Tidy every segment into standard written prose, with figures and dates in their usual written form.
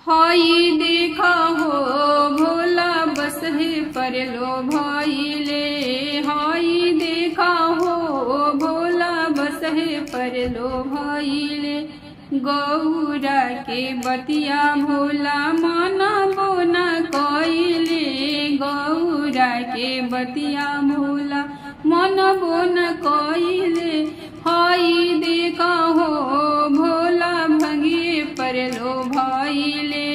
हई देखा हो भोला बस है पर लो भइले। हई देखा हो भोला बस है पर लो भइले। गौरा के बतिया भोला मानबो न कइले। गौरा के बतिया भोला मानबो न कइले। हई देखा हो भोला भंगिए पर लो भइले।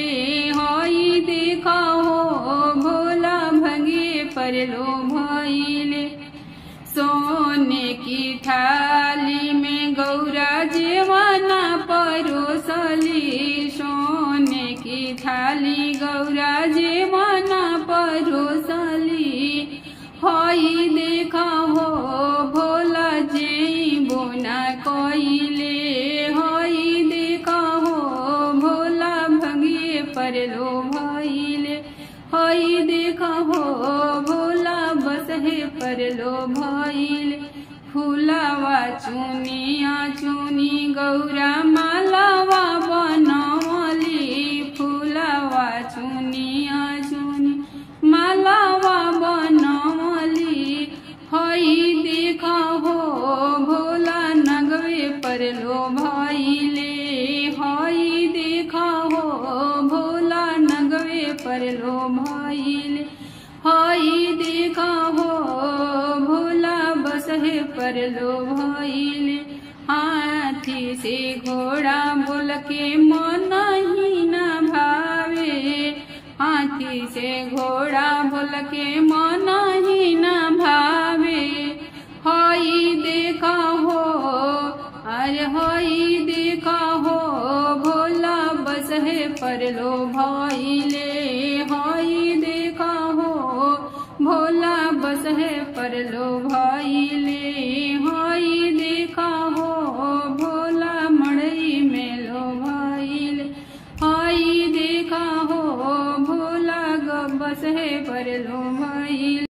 हई देखा हो भोला भंगिए पर लो भइले। सोने की थाली में गौरा जेवाना परोसली। सोने की थाली गौरा जेवाना परोसली। हई देखा हो भोला जेबो न कइले। हई देखा हो भोला भंगिए पर लो भइले। हई देखा हो भोला बस है पर लो भइले। फूलावा चुनिया चुनी गौरा मालावा बनवली। फूलावा चुनिया चुनी मालावा बनवली। हई देखा हो भोला नगवे पर लो भइले। हई देखा हो भोला नगवे पर लो भइले। हई देखा हो भोला बस है पर लो भइले। हाथी से घोड़ा बोल के मन ही न भावे। हाथी से घोड़ा बोल के मन ही न भावे। हई देखा हो अरे हई देखा हो भोला बस है पर लो भइले। हई देखा हो भोला बस है पर लो भइले। हई देखा हो भोला मड़ई में लो भइले। हई देखा हो भोला बस है पर लो भइले।